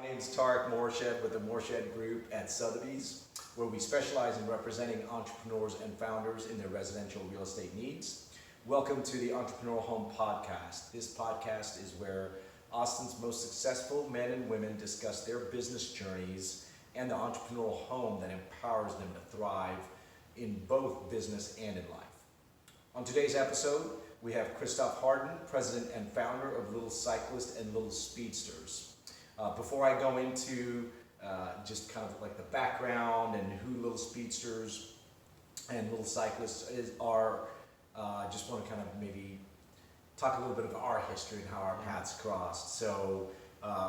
My name is Tarek Morshed with the Morshed Group at Sothebys, where we specialize in representing entrepreneurs and founders in their residential real estate needs. Welcome to the Entrepreneurial Home Podcast. This podcast is where Austin's most successful men and women discuss their business journeys and the entrepreneurial home that empowers them to thrive in both business and in life. On today's episode, we have Christophe Hardenne, president and founder of Little Cyclist and Little Speedsters. Before I go into just kind of like the background and who Little Speedsters and Little Cyclists are, just want to kind of maybe talk a little bit of our history and how our paths crossed. So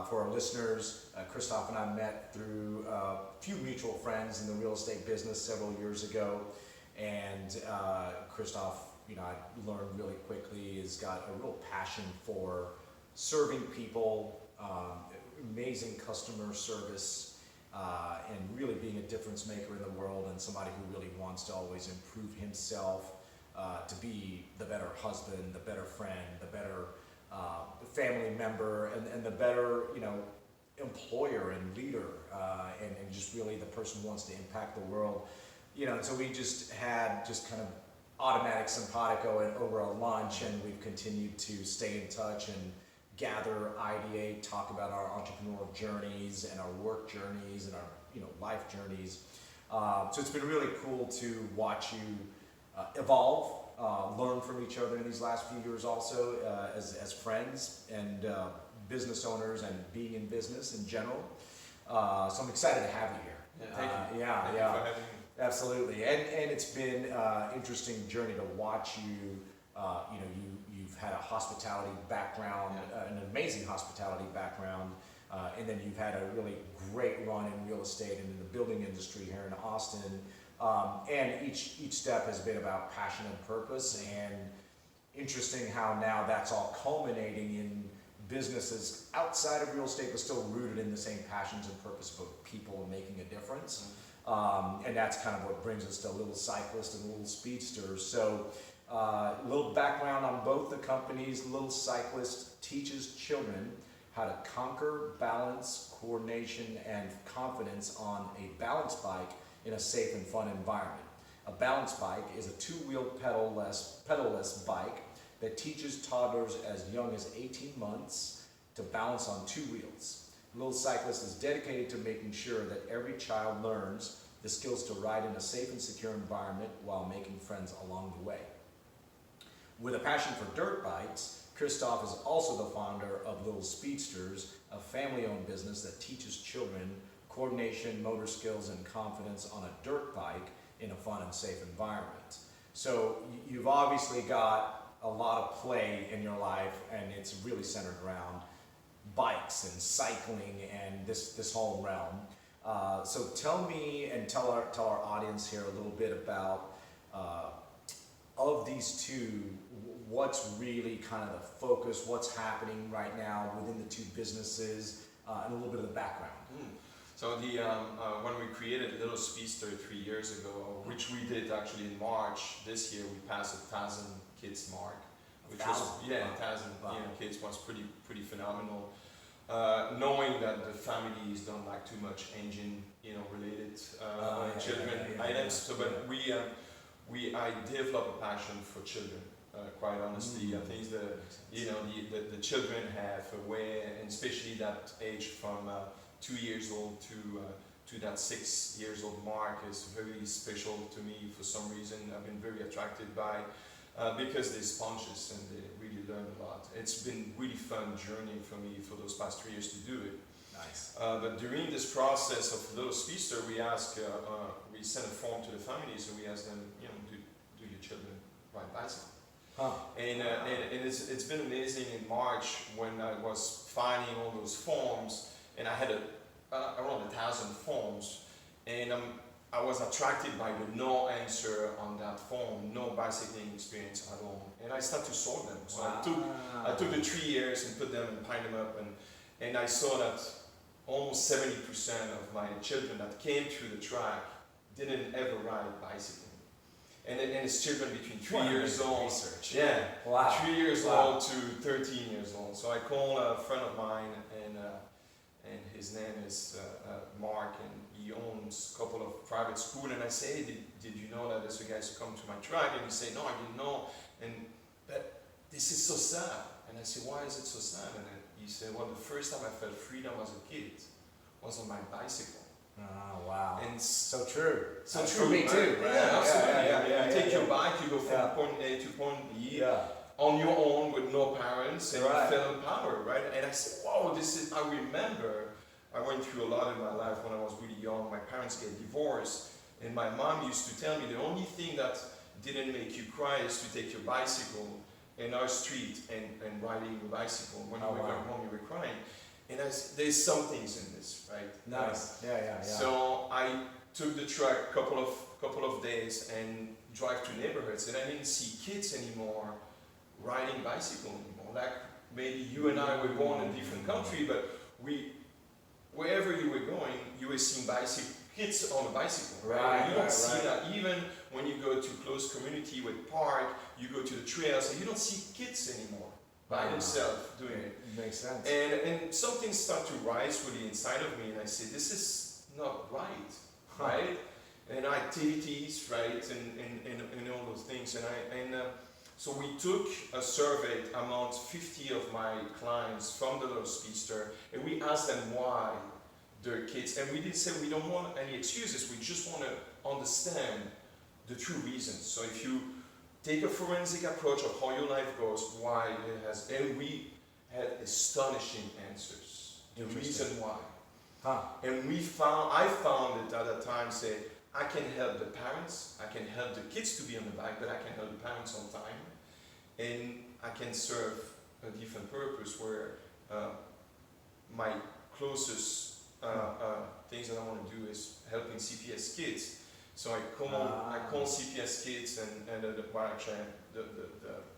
for our listeners, Christophe and I met through a few mutual friends in the real estate business several years ago. And Christophe, I learned really quickly, has got a real passion for serving people, amazing customer service, and really being a difference maker in the world, and somebody who really wants to always improve himself to be the better husband, the better friend, the better family member, and the better employer and leader, and just really the person who wants to impact the world. And so we just had kind of automatic simpatico over a lunch, and we've continued to stay in touch and gather, ideate, talk about our entrepreneurial journeys and our work journeys and our life journeys. So it's been really cool to watch you evolve, learn from each other in these last few years also as friends and business owners and being in business in general. So I'm excited to have you here. Yeah, thank you. Thank you for having me. Absolutely, and it's been an interesting journey to watch you. You've had a hospitality background, an amazing hospitality background, and then you've had a really great run in real estate and in the building industry here in Austin. And each step has been about passion and purpose, and interesting how now that's all culminating in businesses outside of real estate, but still rooted in the same passions and purpose for people and making a difference. And that's kind of what brings us to Little Cyclist and Little Speedsters. So a little background on both the companies. Little Cyclist teaches children how to conquer balance, coordination, and confidence on a balance bike in a safe and fun environment. A balance bike is a two-wheel pedal-less bike that teaches toddlers as young as 18 months to balance on two wheels. Little Cyclist is dedicated to making sure that every child learns the skills to ride in a safe and secure environment while making friends along the way. With a passion for dirt bikes, Christophe is also the founder of Little Speedsters, a family-owned business that teaches children coordination, motor skills, and confidence on a dirt bike in a fun and safe environment. So you've obviously got a lot of play in your life, and it's really centered around bikes and cycling and this whole realm. So tell me and tell our audience here a little bit about of these two, what's really kind of the focus, what's happening right now within the two businesses, and a little bit of the background. So when we created Little Speedster 3 years ago, which we did actually in March this year, we passed 1,000 kids mark, which was 1,000 kids was pretty phenomenal. Knowing that the families don't like too much engine related children items, so but I developed a passion for children. Quite honestly, I think the children have a way, and especially that age from 2 years old to that 6 years old mark is very special to me for some reason. I've been very attracted by because they're sponges and they really learn a lot. It's been really fun journey for me for those past 3 years to do it. Nice. But during this process of Little Speedster, we sent a form to the families and we asked them, do your children ride bicycle? And it's been amazing in March when I was finding all those forms, and I had around 1,000 forms, and I was attracted by the no answer on that form, no bicycling experience at all, and I started to sort them. So I took the 3 years and put them and piled them up, and I saw that almost 70% of my children that came through the track didn't ever ride bicycling. And it's children between 3 years old. Research. Yeah. Wow. 3 years old to 13 years old. So I called a friend of mine and his name is Mark, and he owns a couple of private schools. And I say, hey, did you know that there's a guys who come to my track? And he say, no, I didn't know. But this is so sad. And I say, why is it so sad? And then he said, well, the first time I felt freedom as a kid was on my bicycle. Oh, wow. And so true. So true. For me too. Right? Yeah, absolutely. You take your bike, you go from point A to point B on your own with no parents, and you feel empowered, right? And I said, wow, I remember, I went through a lot in my life when I was really young. My parents get divorced, and my mom used to tell me the only thing that didn't make you cry is to take your bicycle in our street and riding your bicycle. When you were home, you were crying. And there's some things in this, right? Nice. Yeah. So I took the truck a couple of days and drive to neighborhoods, and I didn't see kids anymore riding bicycle anymore. Like maybe you and I were born in a different country, but wherever you were going, you were seeing kids on a bicycle. Right? You don't see that even when you go to close community with park. You go to the trails, and you don't see kids anymore by themselves doing it. Makes sense. And something started to rise really inside of me, and I said, this is not right? And activities, right, and all those things. So we took a survey among 50 of my clients from the little Speedster, and we asked them why their kids, and we didn't say we don't want any excuses, we just want to understand the true reasons. So if you take a forensic approach of how your life goes, why it has, and we had astonishing answers. The reason why. And I found it at that time, say, I can help the parents, I can help the kids to be on the bike, but I can help the parents on time. And I can serve a different purpose where my closest things that I want to do is helping CPS kids. So I call CPS kids and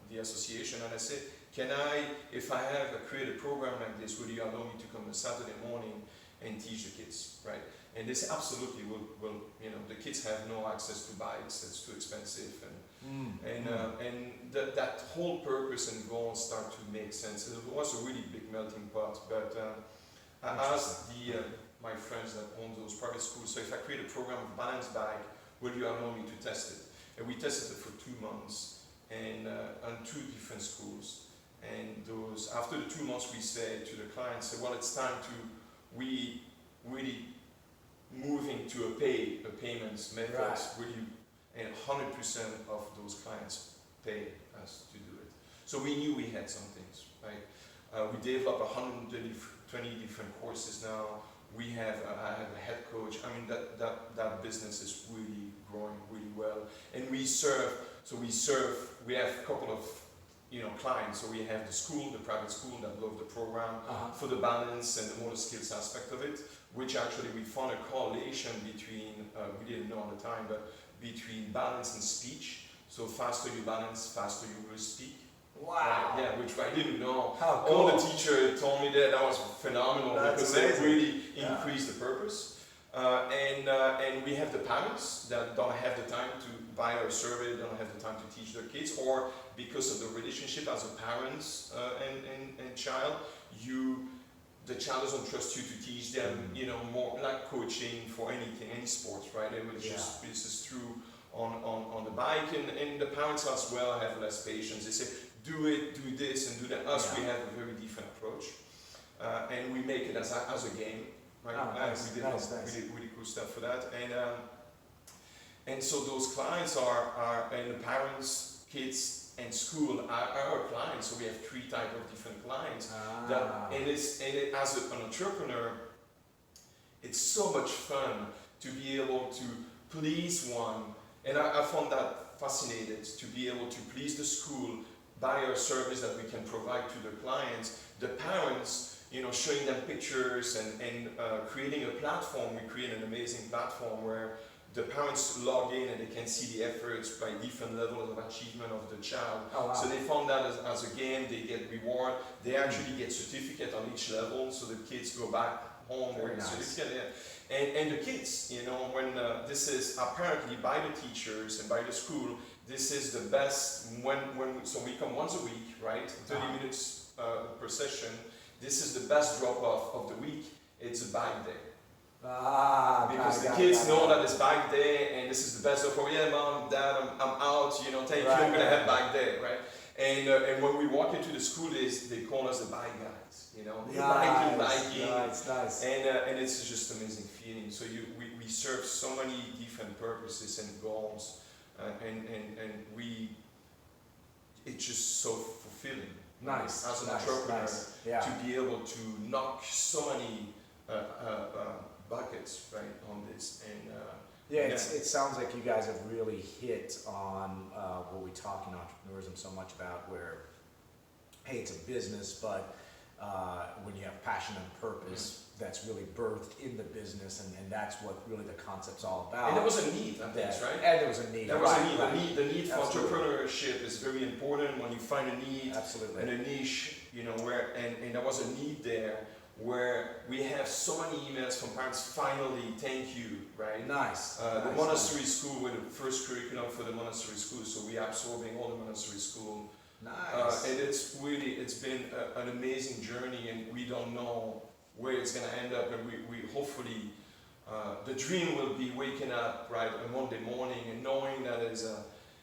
the association, and I said, can I, if I create a program like this, will you allow me to come on Saturday morning and teach the kids, right? And they say, absolutely, will the kids have no access to bikes, that's too expensive, and that whole purpose and goal start to make sense. It was a really big melting pot, but I asked my friends that own those private schools, so if I create a program of balance bike, will you allow me to test it? And we tested it for 2 months, and on 2 different schools. And after the 2 months, we said to the clients, well, it's time to really move into a payments method. And 100% of those clients pay us to do it. So we knew we had some things, right? We developed 120 different courses now. I have a head coach. I mean, that business is really growing really well. And we have a couple of clients. So we have the school, the private school that love the program for the balance and the motor skills aspect of it, which actually we found a correlation between, we didn't know at the time, but between balance and speech. So faster you balance, faster you will speak. Wow. Yeah, which I didn't know. How cool. All the teacher told me that was phenomenal. That's because amazing. They really increased the purpose. And we have the parents that don't have the time to buy our survey, don't have the time to teach their kids, or because of the relationship as a parent and child, the child doesn't trust you to teach them, more like coaching for anything, any sports, right? It was just, this is true on the bike, and the parents as well have less patience. They say, do it, do this, and do that. Us, we have a very different approach, and we make it as a game, right? We did really cool stuff for that, and so those clients are and the parents, kids, and school are our clients. So we have 3 types of different clients. As an entrepreneur, it's so much fun to be able to please one, and I found that fascinating, to be able to please the school by our service that we can provide to the clients, the parents, showing them pictures and creating a platform. We create an amazing platform where the parents log in and they can see the efforts by different levels of achievement of the child. Oh, wow. So they found that as a game, they get reward. They actually get certificate on each level, so the kids go back home with certificate. And the kids, when this is apparently by the teachers and by the school, this is the best so we come once a week, right? 30 minutes per session. This is the best drop-off of the week. it's a bike day. Because the kids know that it's bike day and this is the best of all. Yeah, mom, dad, I'm out, thank you, I'm gonna have bike day, right? And when we walk into the school, they call us the bike guys, biking. Nice. And it's just amazing feeling. So we serve so many different purposes and goals, and it's just so fulfilling. Nice. As an entrepreneur, Yeah. to be able to knock so many buckets right on this, and It sounds like you guys have really hit on what we talk in entrepreneurism so much about, where, hey, it's a business, but when you have passion and purpose, that's really birthed in the business, and that's what really the concept's all about. And there was a need on this, right? And there was a need. There was a need. The need for entrepreneurship is very important. When you find a need and a niche, where and there was a need there, where we have so many emails from parents, finally, thank you, right? Nice. The Montessori school, we're the first curriculum for the Montessori school, so we're absorbing all the Montessori school. Nice. And it's been an amazing journey, and we don't know where it's going to end up, and we hopefully, the dream will be waking up, right, on Monday morning and knowing that there's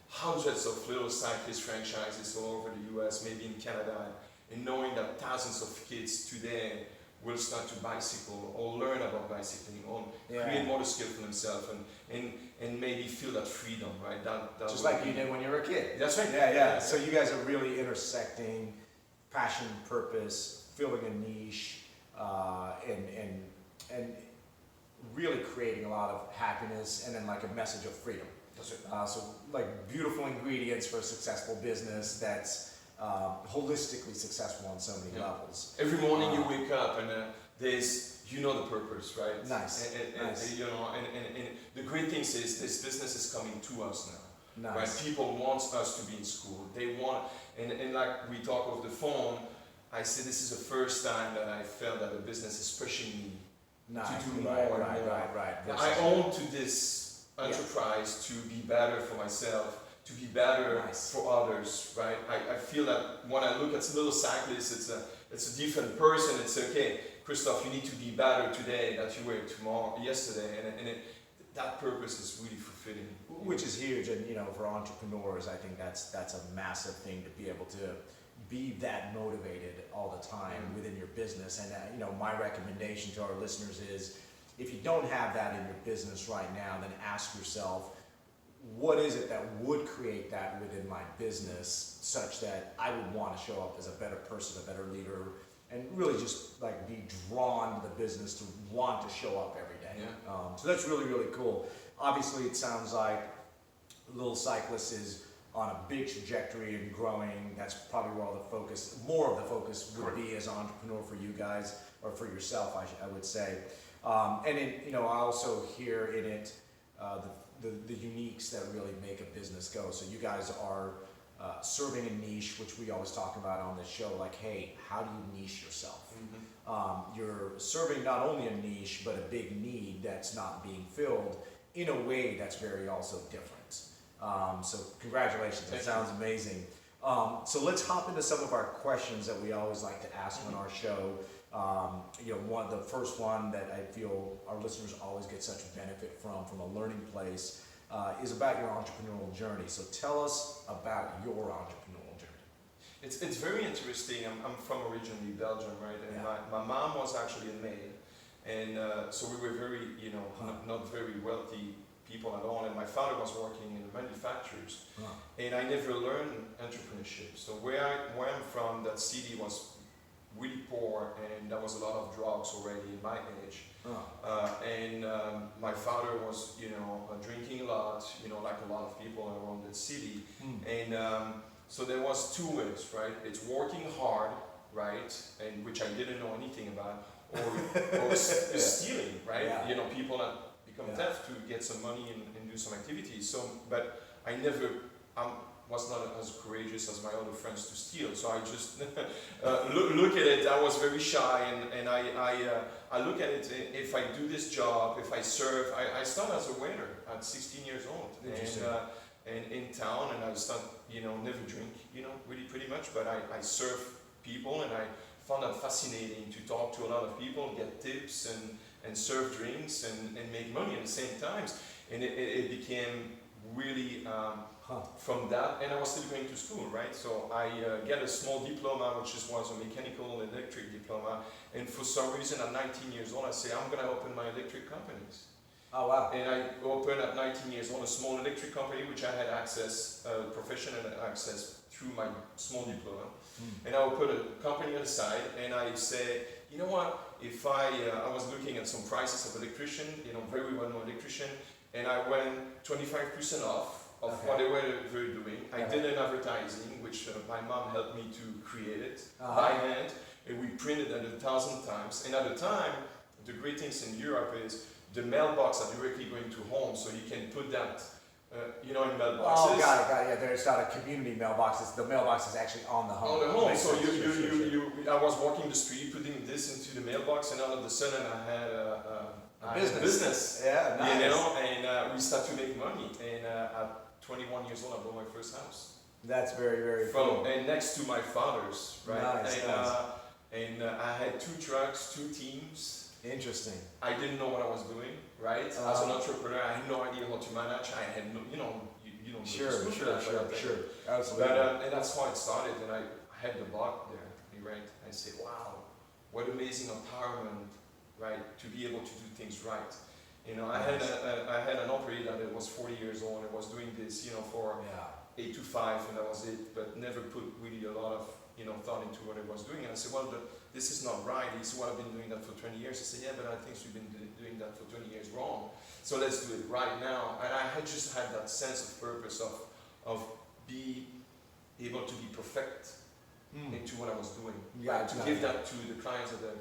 hundreds of little cyclist franchises all over the US, maybe in Canada, and knowing that thousands of kids today will start to bicycle or learn about bicycling or create motor skill for themselves and maybe feel that freedom, right? That just like you did when you were a kid. That's right. Yeah. So you guys are really intersecting passion, purpose, filling a niche, and really creating a lot of happiness, and then like a message of freedom. That's right. So like beautiful ingredients for a successful business that's holistically successful on so many levels. Every morning you wake up and there's, the purpose, right? Nice. And the great thing is this business is coming to us now. Nice. Right? People want us to be in school. They want, and like we talk over the phone, I said this is the first time that I felt that the business is pushing me to do more and more. Right. I own to this enterprise to be better for myself, to be better for others, right? I feel that when I look at little cyclists, it's a different person. It's okay, Christophe, you need to be better today than you were yesterday, and that purpose is really fulfilling. Which is huge, and for entrepreneurs, I think that's a massive thing, to be able to be that motivated all the time within your business. And my recommendation to our listeners is, if you don't have that in your business right now, then ask yourself, what is it that would create that within my business, such that I would want to show up as a better person, a better leader, and really just like be drawn to the business, to want to show up every day. So that's really, really cool. Obviously, it sounds like Little Cyclist is on a big trajectory and growing. That's probably where more of the focus would be as an entrepreneur for you guys, or for yourself, I would say. And I also hear in it the uniques that really make a business go. So you guys are serving a niche, which we always talk about on this show, like, hey, how do you niche yourself? You're serving not only a niche, but a big need that's not being filled in a way that's very also different. So congratulations, that sounds amazing. So let's hop into some of our questions that we always like to ask on our show. The first one that I feel our listeners always get such benefit from a learning place, is about your entrepreneurial journey. So tell us about your entrepreneurial journey. It's very interesting. I'm from originally Belgium, right? And my mom was actually a maid, and so we were very, not very wealthy people at all. And my father was working in manufacturers, and I never learned entrepreneurship. So where I'm from, that city was really poor, and there was a lot of drugs already in my age. And my father was, drinking a lot, like a lot of people around the city. And so there was two ways, right? It's working hard, right? And which I didn't know anything about, or stealing, right? People that become deaf to get some money and do some activities. So, but I never, was not as courageous as my other friends to steal. So I just look at it. I was very shy, and I look at it. If I do this job, if I serve, I started as a waiter at 16 years old, and in town, and I start, never drink, really pretty much, but I serve people, and I found that fascinating to talk to a lot of people, get tips and serve drinks and make money at the same time. And it became really from that, and I was still going to school, right? So I get a small diploma, which was a mechanical electric diploma, and for some reason at 19 years old, I say, I'm going to open my electric companies. Oh, wow. And I opened at 19 years old a small electric company, which I had access, professional access through my small diploma. And I would put a company on the side, and I say, you know what, if I was looking at some prices of electrician, very well-known electrician, and I went 25% off of what they were doing. I did an advertising, which my mom helped me to create it by hand, and we printed it 1,000 times. And at the time, the great things in Europe is the mailbox are directly going to home, so you can put that, in mailboxes. Oh, got it. Yeah, there's not a community mailbox. The mailbox is actually on the home. On the home. So I was walking the street, putting this into the mailbox, and all of a sudden I had a business. Yeah, nice. And we start to make money. And at 21 years old, I bought my first house. That's very, very cool. And next to my father's, right? Nice, and I had 2 trucks, 2 teams. Interesting. I didn't know what I was doing, right? As an entrepreneur, I had no idea how to manage. I had no, you don't Sure. Absolutely. But, and that's how it started. And I had the block there, right? I said, wow, what amazing empowerment, right? To be able to do things right. I had an operator that was 40 years old and was doing this, for 8 to 5, and that was it. But never put really a lot of thought into what I was doing. And I said, well, this is not right. He said, well, I've been doing that for 20 years. I said, yeah, but I think you've been doing that for 20 years wrong. So let's do it right now. And I had just had that sense of purpose of be able to be perfect into what I was doing. Yeah, to give that to the clients that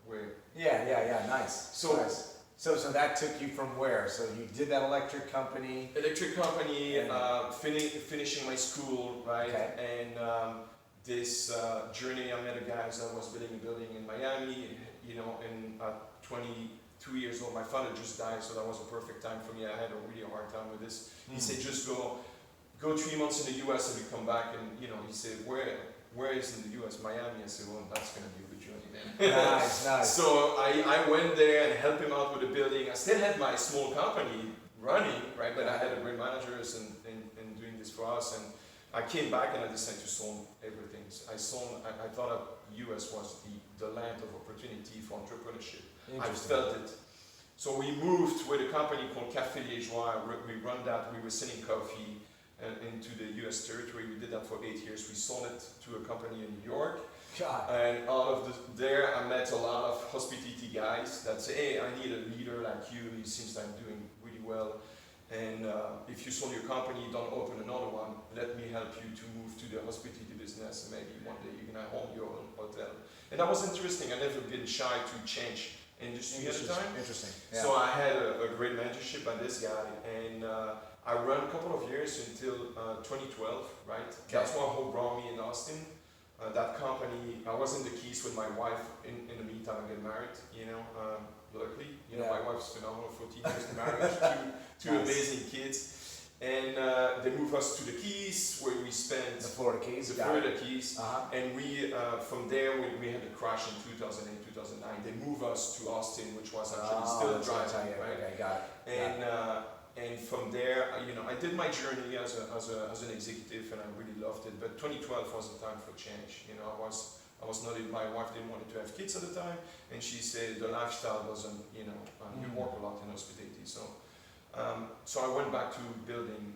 where. Yeah, nice. So that took you from where? So you did that electric company. Finishing my school, right? Okay. And this journey, I met a guy that was building a building in Miami, and at 22 years old, my father just died, so that was a perfect time for me. I had a really hard time with this. He said, just go 3 months in the US and we come back, and he said, where is in the US? Miami. I said, well, that's going to be a good journey then. Nice. So I went there and helped him out with the building. I still had my small company running, right? But I had a great managers and doing this for us. And I came back and I decided to sell everything. I thought that US was the land of opportunity for entrepreneurship. I felt it. So we moved with a company called Café Liégeois. We run that. We were selling coffee into the US territory. We did that for 8 years. We sold it to a company in New York. God. And out of there, I met a lot of hospitality guys that say, hey, I need a leader like you. It seems like doing really well. And if you sold your company, don't open another one. Let me help you to move to the hospitality business, and maybe one day you're gonna own your own hotel. And that was interesting. I never been shy to change industry at the time. Interesting. Yeah. So I had a great mentorship by this guy, and I ran a couple of years until 2012, right? Okay. That's what brought me in Austin. That company, I was in the Keys with my wife. In the meantime, I get married, luckily. My wife's phenomenal, 14 years of marriage, two amazing kids. And they moved us to the Keys, where we spent... The Florida Keys? And we, from there, we had a crash in 2008, 2009. They moved us to Austin, which was actually still driving, right? Okay, got it. And from there, I did my journey as an executive, and I really loved it. But 2012 was the time for change. I was not. My wife didn't want to have kids at the time, and she said the lifestyle doesn't. You work a lot in hospitality. So I went back to building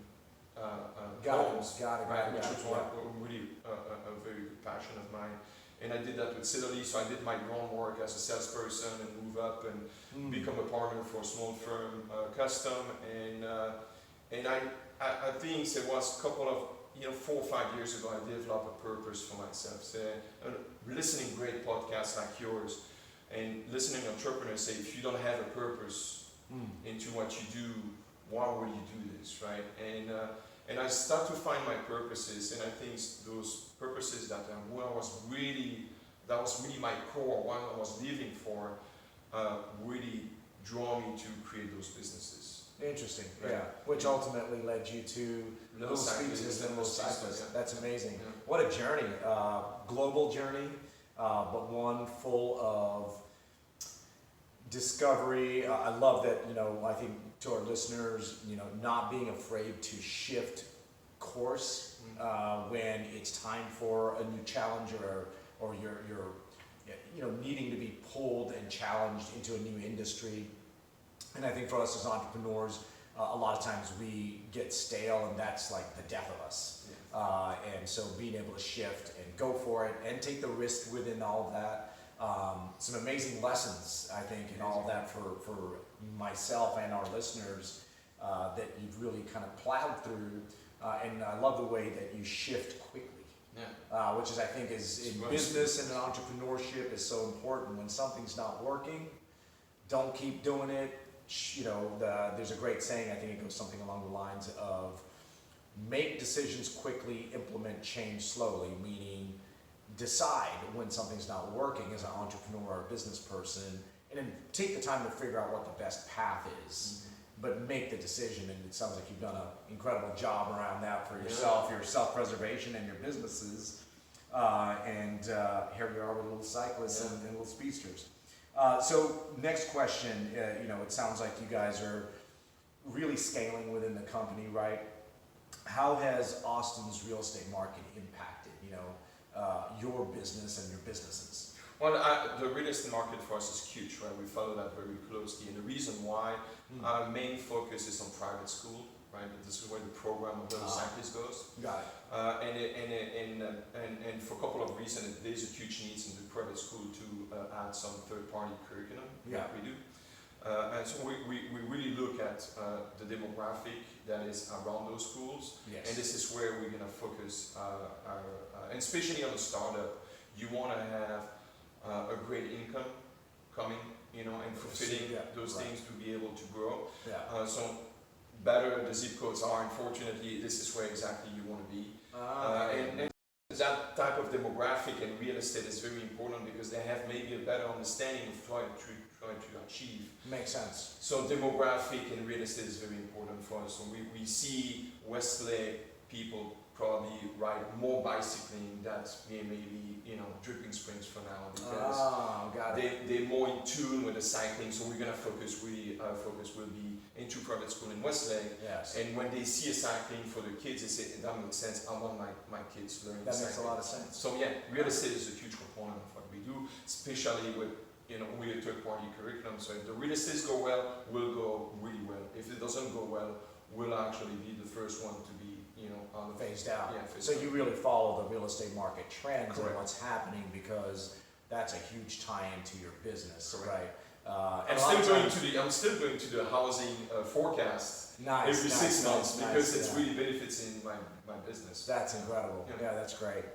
homes, which was really a very good passion of mine. And I did that with Sothebys, so I did my groundwork as a salesperson and move up and become a partner for a small firm, custom. And I think it was a couple of, 4 or 5 years ago, I developed a purpose for myself. So, listening great podcasts like yours, and listening to entrepreneurs say, if you don't have a purpose into what you do, why would you do this, right? And I start to find my purposes, and I think those purposes that was really my core, what I was living for, really draw me to create those businesses. Interesting, right? Yeah. Which ultimately led you to Little Speedsters and Little Cyclist. That's amazing. Yeah. What a journey, global journey. but one full of discovery. I love that, I think to our listeners, not being afraid to shift course when it's time for a new challenge or you're needing to be pulled and challenged into a new industry. And I think for us as entrepreneurs, a lot of times we get stale, and that's like the death of us. And so being able to shift and go for it and take the risk within all of that. Some amazing lessons, I think, in all of that for myself and our listeners that you've really kind of plowed through. And I love the way that you shift quickly. Which is, I think, is in business and in entrepreneurship is so important. When something's not working, don't keep doing it. There's a great saying, I think it goes something along the lines of make decisions quickly, implement change slowly, meaning decide when something's not working as an entrepreneur or a business person, and then take the time to figure out what the best path is. But make the decision, and it sounds like you've done an incredible job around that for yourself, your self-preservation and your businesses. And here we are with little cyclists and little speedsters. So next question, it sounds like you guys are really scaling within the company, right? How has Austin's real estate market impacted, your business and your businesses? Well, the real estate market for us is huge, right? We follow that very closely, and the reason why our main focus is on private school, right? This is where the program of the Cyclist goes. Got it. And for a couple of reasons, there's a huge need in the private school to add some third-party curriculum. That we do. And so we really look at the demographic that is around those schools, and this is where we're going to focus and especially on the startup. You want to have a great income coming, and fulfilling those things to be able to grow. So better the zip codes are, unfortunately, this is where exactly you want to be. And that type of demographic in real estate is very important because they have maybe a better understanding of trying to achieve. Makes sense. So demographic in real estate is very important for us. So we see Westlake people probably ride more bicycling than maybe Dripping Springs for now because they're more in tune with the cycling. So we're gonna focus. Our focus will be into private school in Westlake. And when they see a cycling for the kids, they say that makes sense. I want my kids learning cycling. That makes a lot of sense. So real estate is a huge component of what we do, especially with with a third-party curriculum. So if the real estates go well, we'll go really well. If it doesn't go well, we'll actually be the first one to be on the phased out. Phased so out. You really follow the real estate market trends. Correct. And what's happening because that's a huge tie into your business, Correct. right? I'm still going to the housing forecast every 6 months because it's really benefits in my business. That's incredible. Yeah, that's great.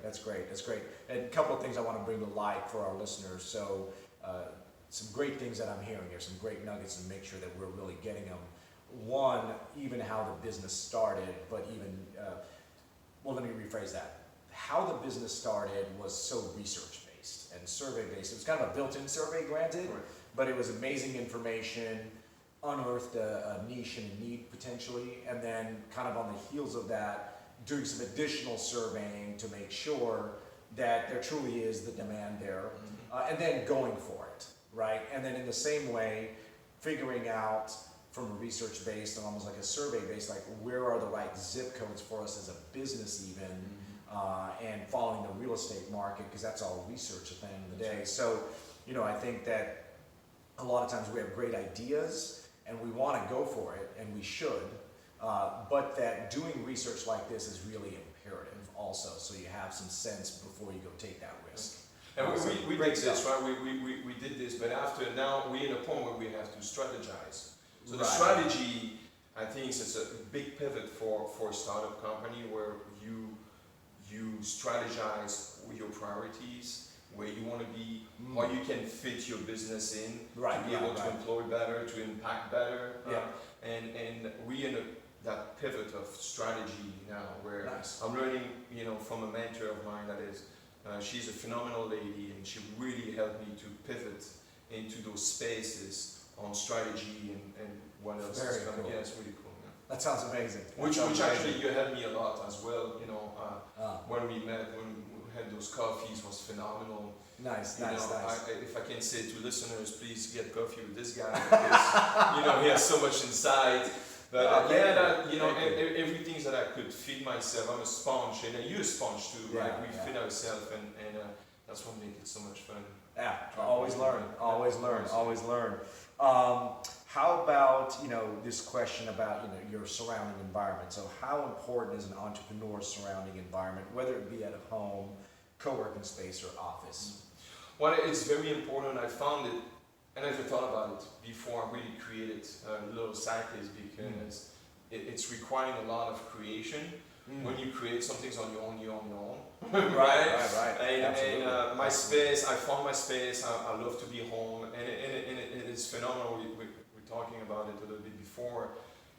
And a couple of things I want to bring to light for our listeners. So some great things that I'm hearing here, some great nuggets, and make sure that we're really getting them. One, even how the business started, but even, let me rephrase that. How the business started was so research-based and survey-based. It was kind of a built-in survey, granted, but it was amazing information, unearthed a niche and a need potentially, and then kind of on the heels of that, doing some additional surveying to make sure that there truly is the demand there, and then going for it, right? And then in the same way, figuring out from a research-based and almost like a survey-based, like where are the right zip codes for us as a business even, and following the real estate market, because that's all research at the end of the day. So, I think that a lot of times we have great ideas and we want to go for it, and we should, but that doing research like this is really imperative also, so you have some sense before you go take that risk. And we did this, right? We did this, but after now we're in a point where we have to strategize. So the strategy, I think, is a big pivot for a startup company where you strategize your priorities, where you want to be, how you can fit your business in, to be able to employ better, to impact better. And we in that pivot of strategy now, where I'm learning, from a mentor of mine that is, she's a phenomenal lady, and she really helped me to pivot into those spaces on strategy and what else is coming. Yeah, it's really cool. That sounds amazing. Which actually you helped me a lot as well. When we met, when had those coffees was phenomenal. Nice. If I can say to listeners, please get coffee with this guy because he has so much insight. But everything that I could feed myself, I'm a sponge, and you're a sponge too, right? We feed ourselves, and that's what makes it so much fun. Yeah, always learn. How about, this question about, your surrounding environment? So how important is an entrepreneur's surrounding environment, whether it be at home, co-working space, or office? Well, it's very important. I found it, and I never thought about it before I really created Little Cyclist, because it's requiring a lot of creation. When you create some things on your own, right? And my space, I found my space. I love to be home, and it's phenomenal. We're talking about it a little bit before.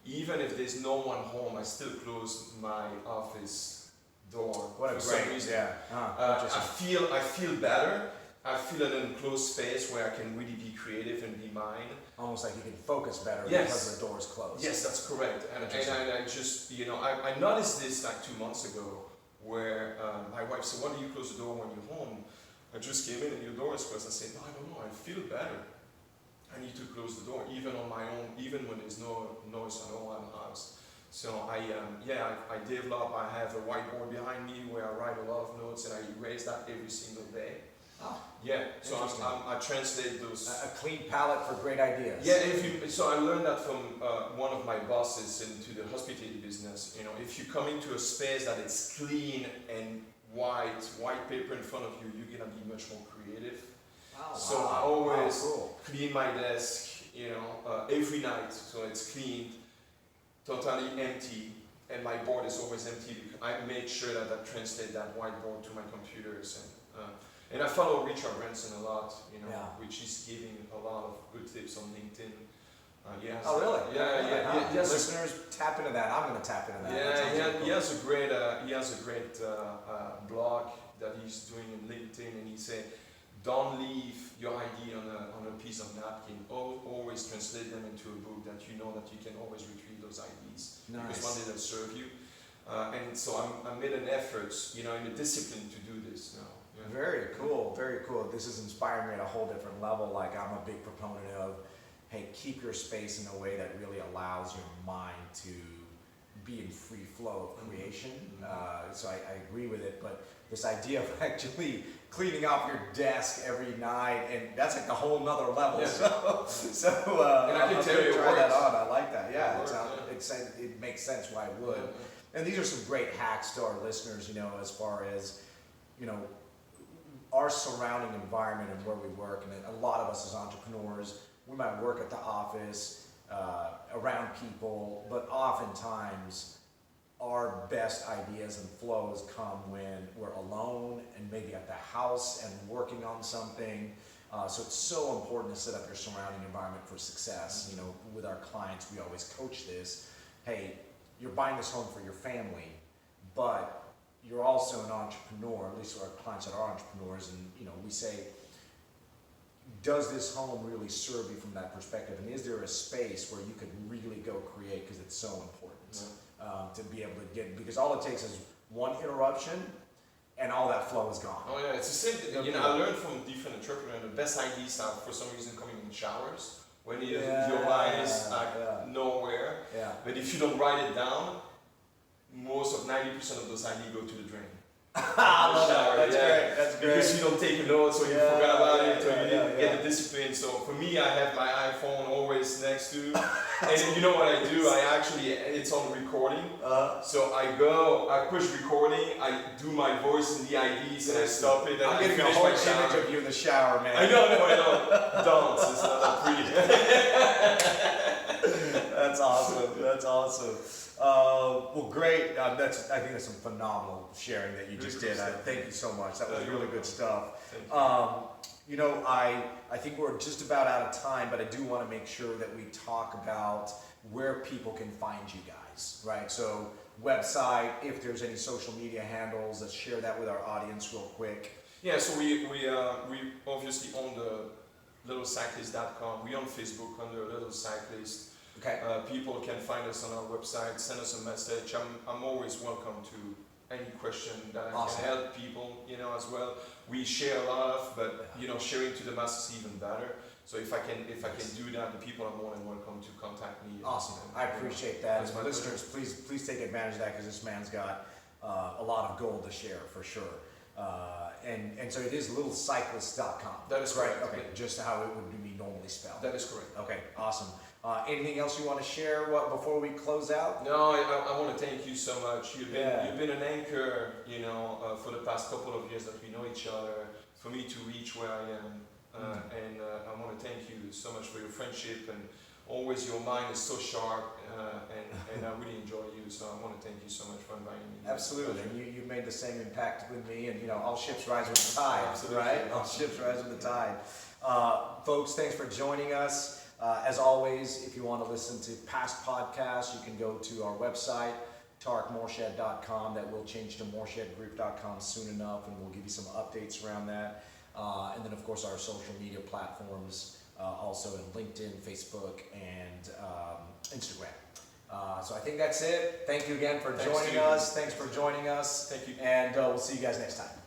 Even if there's no one home, I still close my office door. What a great reason! I feel better. I feel an enclosed space where I can really be creative and be mine. Almost like you can focus better because the door is closed. Yes, that's correct. And I just, I noticed this like 2 months ago, where my wife said, "Why do you close the door when you're home?" I just came in and your door is closed. I said, "No, I don't know. I feel better. I need to close the door, even on my own, even when there's no noise at all in the house." So I develop. I have a whiteboard behind me where I write a lot of notes, and I erase that every single day. Oh, yeah, so I translate those. A clean palette for great ideas. Yeah, so I learned that from one of my bosses into the hospitality business. If you come into a space that it's clean and white paper in front of you, you're gonna be much more creative. Oh, so I always clean my desk, every night, so it's cleaned, totally empty, and my board is always empty. I made sure that I translate that whiteboard to my computers. And I follow Richard Branson a lot, which is giving a lot of good tips on LinkedIn. Oh, really? Yeah. Listeners, tap into that. I'm going to tap into that. Yeah, he has a great blog that he's doing in LinkedIn, and he said, "Don't leave your idea on a piece of napkin. Always translate them into a book that you know that you can always retrieve those ideas. Nice. Because one day they'll serve you." And so I made an effort, in a discipline to do this now. Yeah. Very cool. This is inspiring me at a whole different level. Like, I'm a big proponent of, hey, keep your space in a way that really allows your mind to be in free flow of creation. So I agree with it, but this idea of actually cleaning off your desk every night, and that's like a whole nother level. Yeah. So and I can tell you, try that on. I like that. Yeah, it makes sense why it would. And these are some great hacks to our listeners, as far as, our surrounding environment and where we work. And a lot of us as entrepreneurs, we might work at the office, around people, but oftentimes our best ideas and flows come when we're alone and maybe at the house and working on something. So it's so important to set up your surrounding environment for success. With our clients, we always coach this. Hey, you're buying this home for your family, but you're also an entrepreneur, at least our clients that are entrepreneurs, and we say, does this home really serve you from that perspective? And is there a space where you could really go create, because it's so important to be able to get, because all it takes is one interruption and all that flow is gone. Oh yeah, it's the same thing. I learned from different entrepreneurs, the best ideas are for some reason coming in showers, when your mind is nowhere. Yeah. But if you don't write it down, most of 90% of those ideas go to the drain. I love that. That's great. Because you don't take notes, or you forgot about it, or you didn't get the discipline. So for me, I have my iPhone always next to, and you know what I do? It's on recording. So I push recording, I do my voice in the IDs, and I stop it. And I'm getting a whole image of you in the shower, man. I know. Don't. It's not that pretty. That's awesome. Well, great. I think that's some phenomenal sharing that you just did. Thank you so much. That was really good stuff. I think we're just about out of time, but I do want to make sure that we talk about where people can find you guys, right? So website, if there's any social media handles, let's share that with our audience real quick. Yeah, so we obviously own the littlecyclist.com. We're on Facebook under Little Cyclist. Okay. People can find us on our website, send us a message. I'm always welcome to any question that I Awesome. can help people, as well. We share a lot of, but sharing to the masses is even better. So if I can do that, the people are more than welcome to contact me. Awesome. I appreciate that. That's And my listeners, please take advantage of that, because this man's got a lot of gold to share for sure. And so it is littlecyclist.com. That is right. correct. Okay, just how it would be normally spelled. That is correct. Okay, awesome. Anything else you want to share before we close out? No, I want to thank you so much. You've been an anchor, for the past couple of years that we know each other, for me to reach where I am. And I want to thank you so much for your friendship, and always your mind is so sharp, and I really enjoy you. So I want to thank you so much for inviting me. Absolutely. And you've made the same impact with me, and all ships rise with the tide. Absolutely. Right? All ships rise with the tide. Folks, thanks for joining us. As always, if you want to listen to past podcasts, you can go to our website, tarekmorshed.com. That will change to morshedgroup.com soon enough, and we'll give you some updates around that. And then, of course, our social media platforms, also in LinkedIn, Facebook, and Instagram. So I think that's it. Thank you again for joining us. Thanks for joining us. Thank you. And we'll see you guys next time.